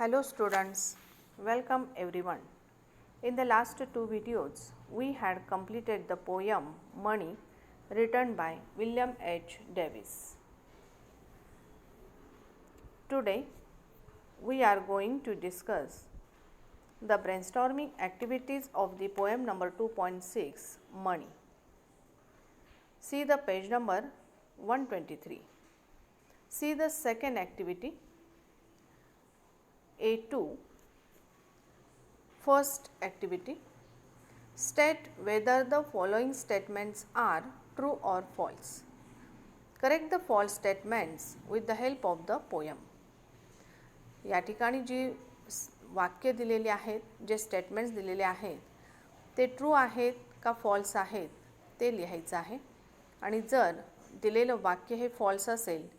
Hello students, welcome everyone. In the last two videos, we had completed the poem Money written by William H. Davis. Today, we are going to discuss the brainstorming activities of the poem number 2.6 Money. See the page number 123. See the second activity A2. First activity, state whether the following statements are true or false. Correct the false statements with the help of the poem. या ठिकाणी जी वाक्य दिलेली आहेत, जे statements दिलेले आहेत ते true आहेत का फॉल्स आहेत ते लिहायचं आहे आणि जर दिलेलं वाक्य हे फॉल्स असेल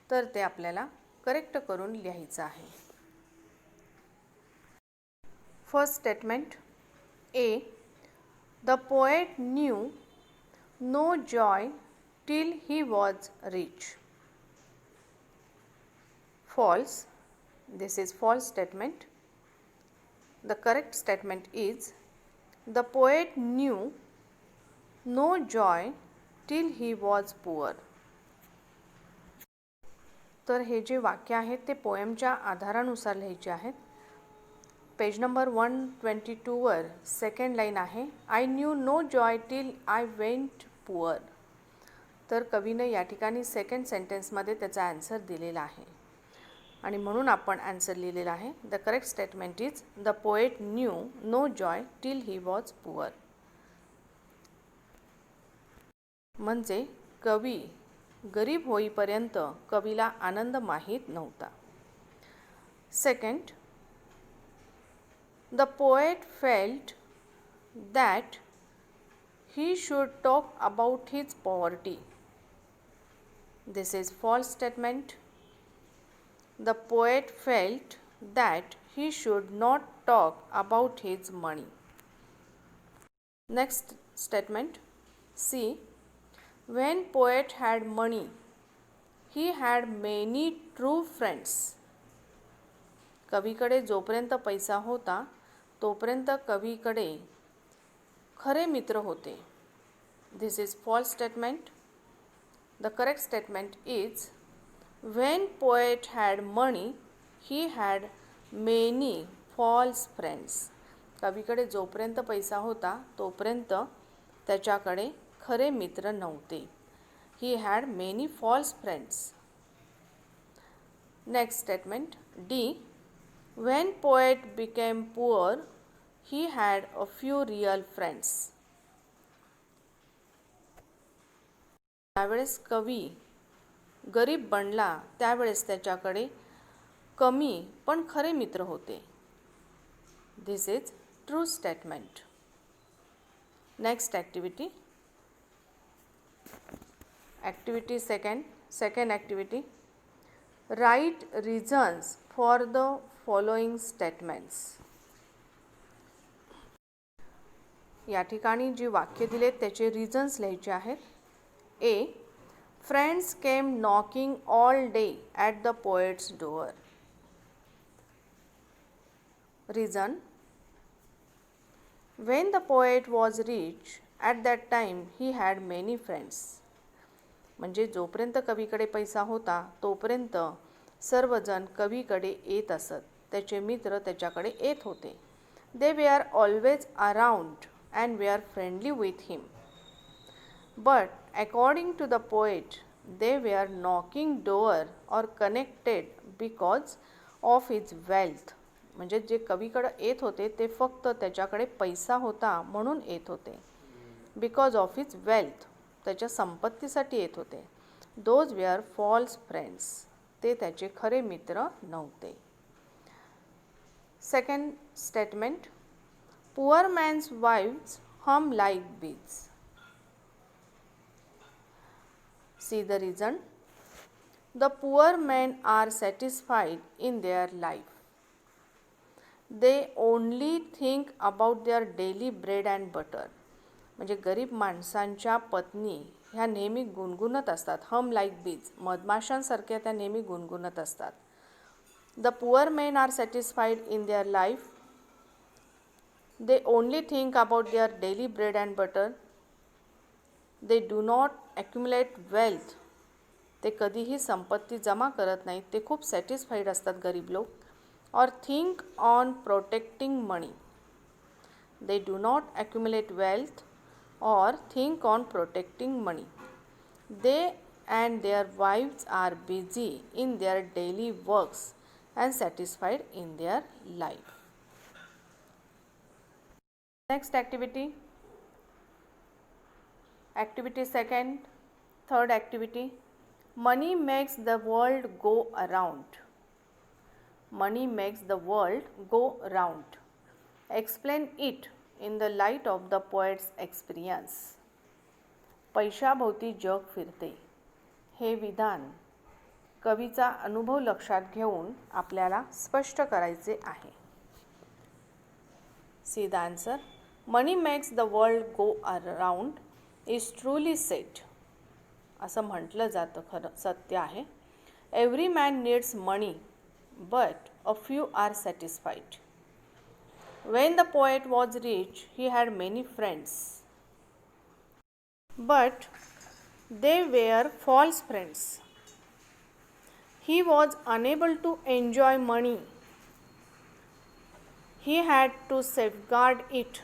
तर ते आपल्याला करेक्ट करून लिहायचं आहे. First statement A. The poet knew no joy till he was rich. False. This is false statement. The correct statement is the poet knew no joy till he was poor. तर हे जे वाक्य आहेत ते पोएमच्या आधारानुसार लिहायचे आहेत. पेज नंबर 122 वर second line आहे, I knew no joy till I went poor. तर कवीनं या ठिकाणी सेकंड सेंटेन्समध्ये त्याचा आन्सर दिलेला आहे आणि म्हणून आपण आन्सर लिहिलेला आहे. The correct statement is the poet knew no joy till he was poor. म्हणजे कवी गरीब होईपर्यंत कवीला आनंद माहीत नव्हता. Second, the poet felt that he should talk about his poverty. This is false statement. The poet felt that he should not talk about his money. Next statement C. When poet had money, he had many true friends. कवीकडे जोपर्यंत पैसा होता तोपर्यंत कवीकडे खरे मित्र होते. This is false statement. The correct statement is when poet had money he had many false friends. कवीकडे जोपर्यंत पैसा होता तोपर्यंत त्याच्याकडे खरे मित्र नव्हते. He had many false friends. Next statement D. When poet became poor, he had a few real friends. त्यावेळेस कवी गरीब बनला त्यावेळेस त्याच्याकडे कमी पण खरे मित्र होते. This is true statement. Next activity. Activity second activity. Write reasons for the following statements. या ठिकाणी जी वाक्य दिलेत त्याचे रिझन्स लिहायचे आहेत. A. Friends came knocking all day at the poet's door. Reason. When the poet was rich at that time he had many friends. म्हणजे जोपर्यंत कवीकडे पैसा होता तोपर्यंत सर्वजण कवीकडे येत असत, त्याचे मित्र त्याच्याकडे येत होते. They were always around and were friendly with him. But according to the poet they were knocking door or connected because of his wealth. म्हणजे जे कवीकडे येत होते ते फक्त त्याच्याकडे पैसा होता म्हणून येत होते. बिकॉज ऑफ हिज वेल्थ, त्याच्या संपत्तीसाठी येत होते. दोज वेआर फॉल्स फ्रेंड्स, ते त्याचे खरे मित्र नव्हते. Second statement. Poor man's wives hum like bees. See the reason. The poor men are satisfied in their life. They only think about their daily bread and butter. म्हणजे गरीब माणसांच्या पत्नी ह्या नेहमी गुणगुणत असतात. हम लाईक बीज, मधमाशांसारख्या त्या नेहमी गुणगुणत असतात. The poor men are satisfied in their life. They only think about their daily bread and butter. They do not accumulate wealth. ते कधीही संपत्ती जमा करत नाहीत. ते खूप सॅटिस्फाईड असतात गरीब लोक. Or think on protecting money. They do not accumulate wealth or think on protecting money. They and their wives are busy in their daily works and satisfied in their life. Next activity. Activity second. Third activity. Money makes the world go around. Money makes the world go round. Explain it in the light of the poet's experience. पैशाभोवती जग फिरते. हे विधान कवीचा अनुभव लक्षात घेऊन आपल्याला स्पष्ट करायचे आहे. See the answer. Money makes the world go around is truly said. असं म्हटलं जातं, खरं सत्य आहे. Every man needs money, but a few are satisfied. When the poet was rich, he had many friends. But they were false friends. He was unable to enjoy money. He had to safeguard it.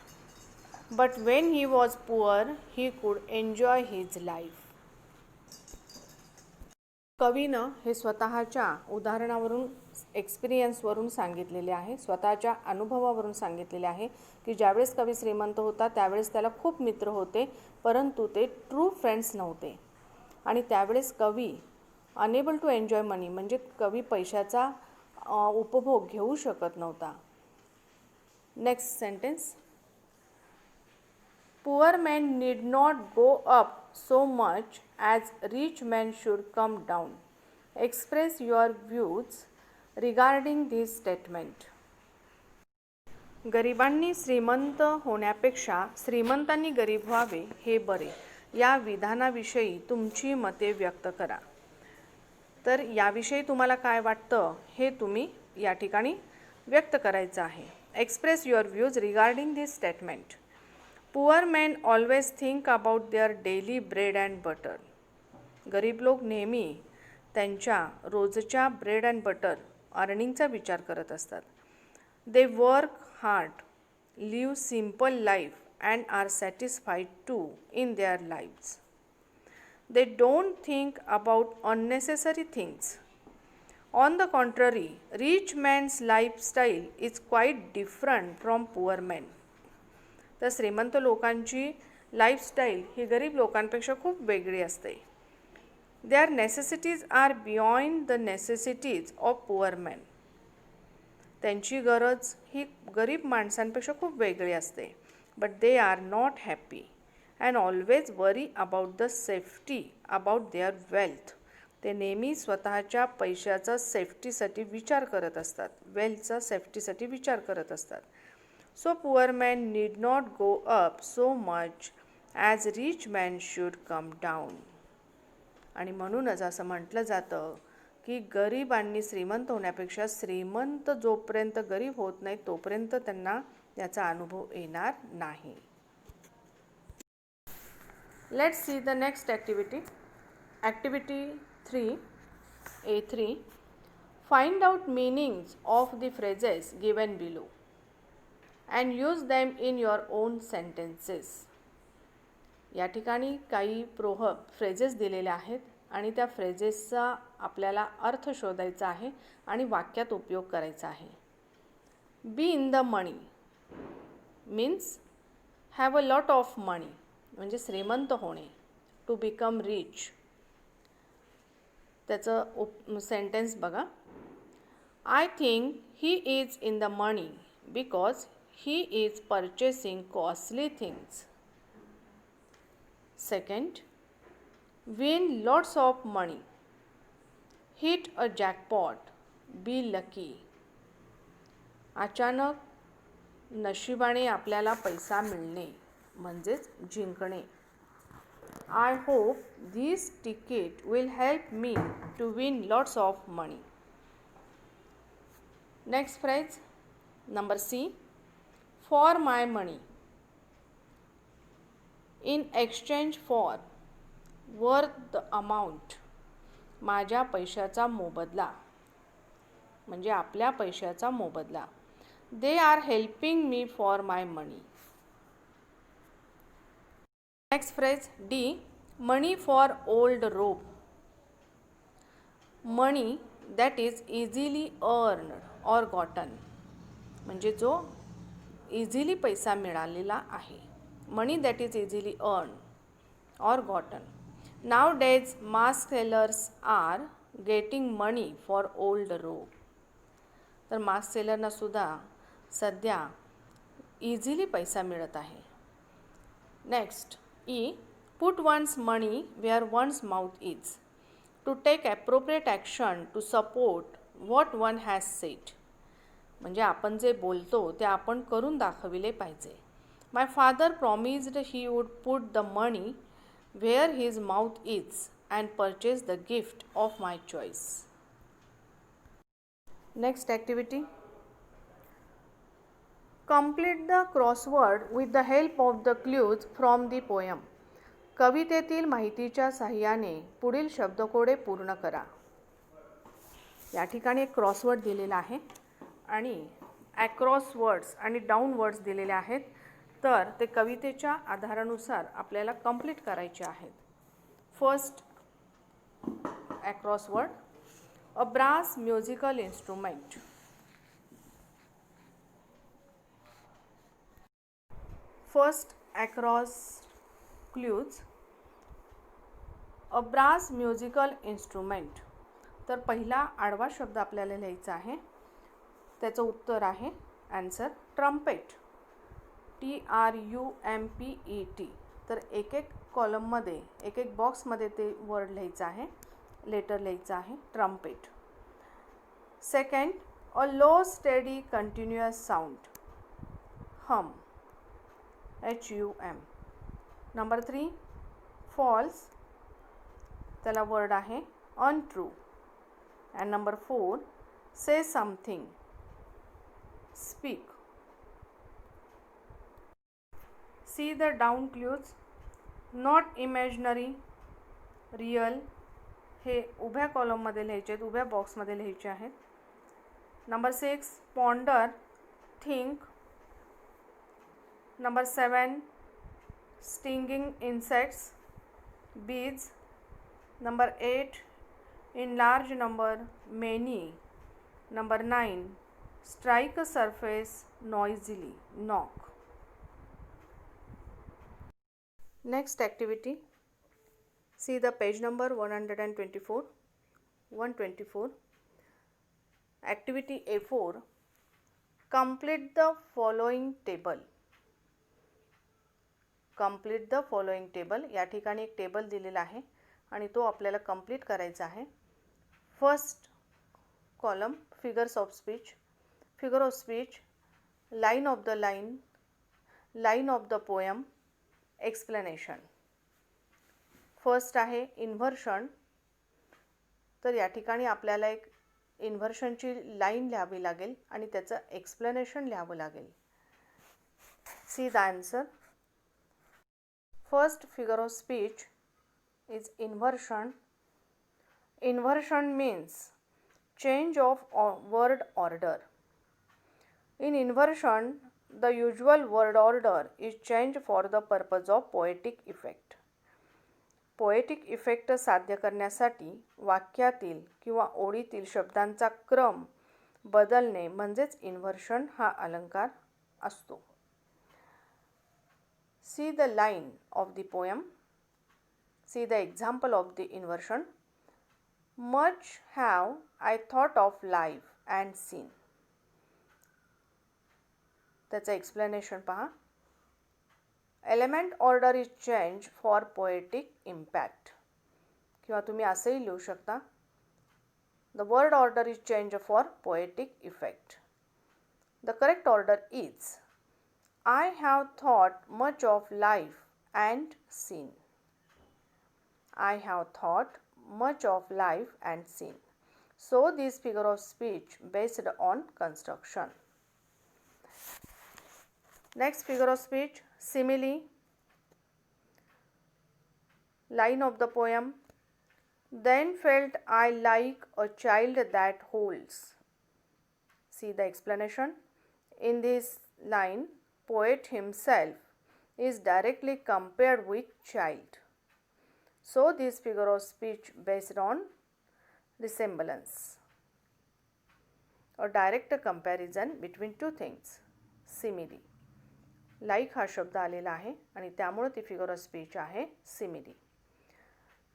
But when he was poor, he could enjoy his life. कवीनं हे स्वतःच्या उदाहरणावरून एक्सपिरियन्सवरून सांगितलेले आहे. स्वतःच्या अनुभवावरून सांगितलेले आहे की ज्यावेळेस कवी श्रीमंत होता त्यावेळेस त्याला खूप मित्र होते, परंतु ते ट्रू फ्रेंड्स नव्हते. आणि त्यावेळेस कवी अनेबल टू एन्जॉय मनी म्हणजे कवी पैशाचा उपभोग घेऊ शकत नव्हता. Next sentence. Poor men need not go up so much as rich men should come down. Express your views regarding this statement. गरिबांनी श्रीमंत होण्यापेक्षा श्रीमंतांनी गरीब व्हावे हे बरे. या विधानाविषयी तुमची मते व्यक्त करा. तर याविषयी तुम्हाला काय वाटतं हे तुम्ही या ठिकाणी व्यक्त करायचं आहे. Express your views regarding this statement. Poor man always think about their daily bread and butter. गरीब लोक नेहमी त्यांच्या रोजच्या ब्रेड अँड बटर अर्निंगचा विचार करत असतात. They work hard, live simple life and are satisfied to in their lives. They don't think about unnecessary things. On the contrary, rich man's lifestyle is quite different from poor man. तर श्रीमंत लोकांची lifestyle ही गरीब लोकांपेक्षा खूप वेगळी असते. Their necessities are beyond the necessities of poor man. त्यांची गरज ही गरीब माणसांपेक्षा खूप वेगळी असते. But they are not happy and always worry about the safety about their wealth. ते नेहमी स्वतःच्या पैशाचा सेफ्टीसाठी विचार करत असतात, वेल्थचा सेफ्टीसाठी विचार करत असतात. So poor man need not go up so much as rich man should come down. आणि म्हणूनच असं म्हटलं जातं की गरिबांनी श्रीमंत होण्यापेक्षा श्रीमंत जोपर्यंत गरीब होत नाही तोपर्यंत त्यांना याचा अनुभव येणार नाही. Let's see the next activity. Activity 3A3. Find out meanings of the phrases given below and use them in your own sentences. या ठिकाणी काही फ्रेजेस दिलेले आहेत आणि त्या फ्रेजेसचा आपल्याला अर्थ शोधायचा आहे आणि वाक्यात उपयोग करायचा आहे. Be in the money means have a lot of money म्हणजे श्रीमंत होणे. टू बिकम रिच त्याचं सेंटेन्स बघा. I think he is in the money because he is purchasing costly things. Second, win lots of money. Hit a jackpot. Be lucky. अचानक नशिबाने आपल्याला पैसा मिळणे म्हणजेच जिंकणे. I hope this ticket will help me to win lots of money. Next phrase, number C, for my money. In exchange for, worth the amount. माझ्या पैशाचा मोबदला, म्हणजे आपल्या पैशाचा मोबदला. They are helping me for my money. Next phrase, D, money for old rope. Money that is easily earned or gotten, म्हणजे जो easily पैसा मिळालेला आहे. Money that is easily earned or gotten. Nowadays mask sellers are getting money for old rope. तर mask सेलरना सुद्धा सध्या easily पैसा मिळत आहे. Next, E, put one's money where one's mouth is. To take appropriate action to support what one has said. म्हणजे आपण जे बोलतो ते आपण करून दाखविले पाहिजे. My father promised he would put the money where his mouth is and purchase the gift of my choice. Next activity. Complete the crossword with the help of the clues from the poem. कवितेतील माहितीच्या सहाय्याने पुढील शब्दकोडे पूर्ण करा. या ठिकाणी एक crossword दिलेला आहे आणि ॲक्रॉस वर्ड्स आणि डाऊन वर्ड्स दिलेले आहेत. तर ते कवितेच्या आधारानुसार आपल्याला कंप्लीट करायचे आहेत. First across word, a brass musical instrument. First across clues, a brass musical instrument. तर पहिला आडवा शब्द आपल्याला लिहायचा आहे. त्याचं उत्तर आहे ॲन्सर ट्रम्पेट. TRUMPET. तर एक एक कॉलममध्ये एक एक बॉक्समध्ये ते वर्ड लिहायचं आहे, लेटर लिहायचं आहे trumpet. Second, a low steady continuous sound. Hum, HUM. Number 3, false. त्याला वर्ड आहे untrue. And number 4, say something, speak. See the down clues. Not imaginary, real. हे उभ्या कॉलममध्ये लिहायचे आहेत, उभ्या बॉक्समध्ये लिहायचे आहेत. Number 6, ponder, think. Number 7, stinging insects, bees. Number 8, in large number, many. Number 9, strike a surface noisily, knock. Next activity. See the page number 124, 124. Activity A4, complete the following table. Complete the following table. या ठिकाणी एक table दिलेला आहे आणि तो आपल्याला complete करायचा आहे. First column, figures of speech. Figure of speech, line of the line, line of the poem, explanation. First आहे इन्व्हर्शन. तर या ठिकाणी आपल्याला एक इन्व्हर्शनची लाईन लिहावी लागेल आणि त्याचं एक्सप्लेनेशन लिहावं लागेल. C the answer. First figure of speech is inversion. Inversion means change of word order. In inversion, the usual word order is changed for the purpose of poetic effect. Poetic effect साध्य करण्यासाठी वाक्यातील किंवा ओळीतील शब्दांचा क्रम बदलणे म्हणजेच inversion हा अलंकार असतो. See the line of the poem. See the example of the inversion. Much have I thought of life and seen. त्याचं एक्सप्लेनेशन पहा. Element order is change for poetic impact. किंवा तुम्ही असंही लिहू शकता, the word order is change for poetic effect. The correct order is I have thought much of life and seen. I have thought much of life and seen. So this figure of speech based on construction. Next figure of speech, simile. Line of the poem. Then felt I like a child that holds. See the explanation. In this line, poet himself is directly compared with child. So this figure of speech based on resemblance, a direct comparison between two things. Simile. Like हा शब्द आलेला आहे आणि त्यामुळे ती figure of speech आहे simile.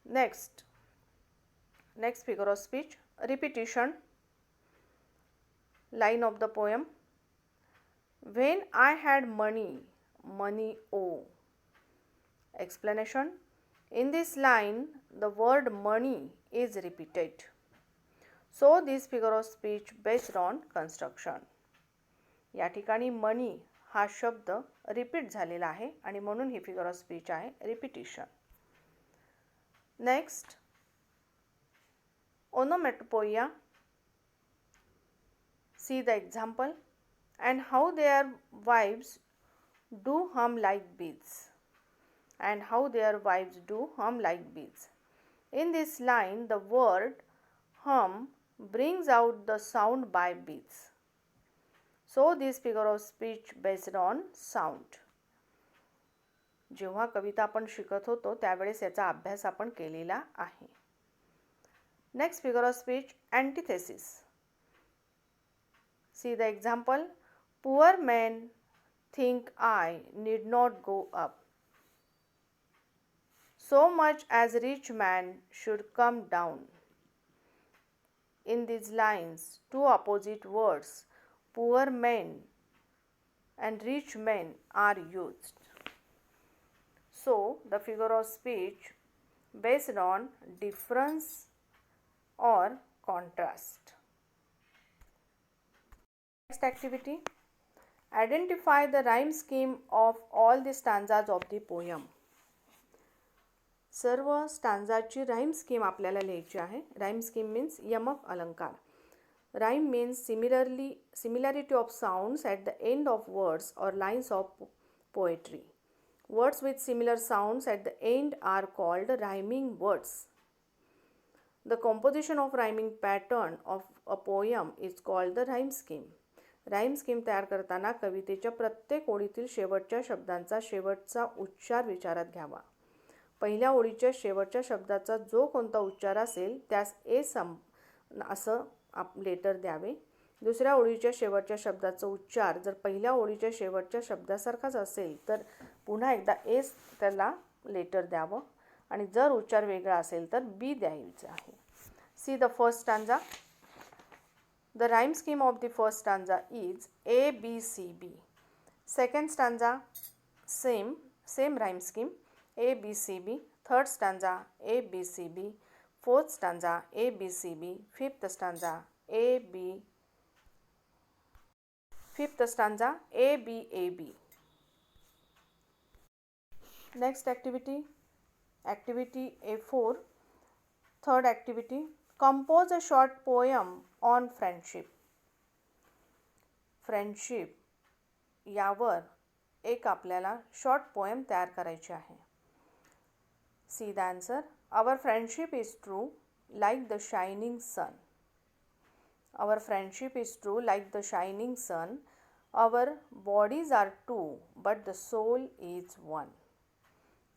Next figure of speech, repetition. Line of the poem. When I had money O. Explanation. In this line, the word money is repeated. So this figure of speech based on construction. या ठिकाणी मनी हा शब्द repeat झालेला आहे आणि म्हणून ही figure of speech आहे repetition. Next, onomatopoeia. See the example. And how their wives do hum like bees. And how their wives do hum like bees. In this line, the word hum brings out the sound by bees. So this figure of speech based on sound. जेव्हा कविता आपण शिकत होतो त्यावेळेस याचा अभ्यास आपण केलेला आहे. Next figure of speech, antithesis. See the example. Poor men think I need not go up. So much as rich man should come down. In these lines, two opposite words, poor men and rich men, are used. So, the figure of speech based on difference or contrast. Next activity, identify the rhyme scheme of all the stanzas of the poem. सर्व स्टांजाची rhyme scheme आपल्याला लिहायची आहे. Rhyme scheme means यमक अलंकार. Rhyme means similarity of sounds at the end of words or lines of poetry. Words with similar sounds at the end are called rhyming words. The composition of rhyming pattern of a poem is called the rhyme scheme. Rhyme scheme तयार करताना कवितेच्या प्रत्येक ओळीतील शेवटच्या शब्दांचा शेवटचा उच्चार विचारात घ्यावा. पहिल्या ओळीच्या शेवटच्या शब्दाचा जो कोणता उच्चार असेल त्यास ए असं लेटर द्यावे. दुसऱ्या ओळीच्या शेवटच्या शब्दाचा उच्चार जर पहिल्या ओळीच्या शेवटच्या शब्दासारखाच असेल तर पुन्हा एकदा ए त्याला लेटर द्यावं आणि जर उच्चार वेगळा असेल तर बी द्यायचं आहे. See the first stanza. The rhyme scheme of the first stanza is A, B, C, B. Second stanza, same rhyme scheme, A, B, C, B. Third stanza, A, B, C, B. Fourth stanza, A, B, C, B. Fifth stanza, A, B, A, B. Next activity, activity A4. Third activity, compose a short poem on friendship. Friendship यावर एक आपल्याला short poem तयार करायची आहे. See the answer. Our friendship is true like the shining sun. Our friendship is true like the shining sun. Our bodies are two but the soul is one.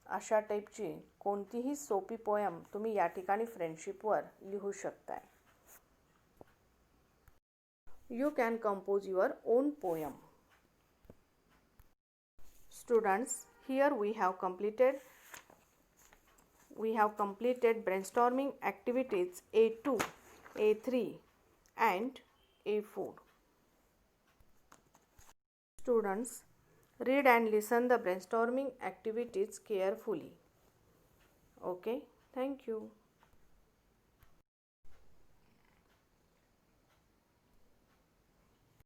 अशा टाईपची कोणतीही सोपी पोएम तुम्ही या ठिकाणी फ्रेंडशिपवर लिहू शकताय. You can compose your own poem. Students, here we have completed brainstorming activities A2, A3 and A4. Students, read and listen the brainstorming activities carefully. Okay, thank you.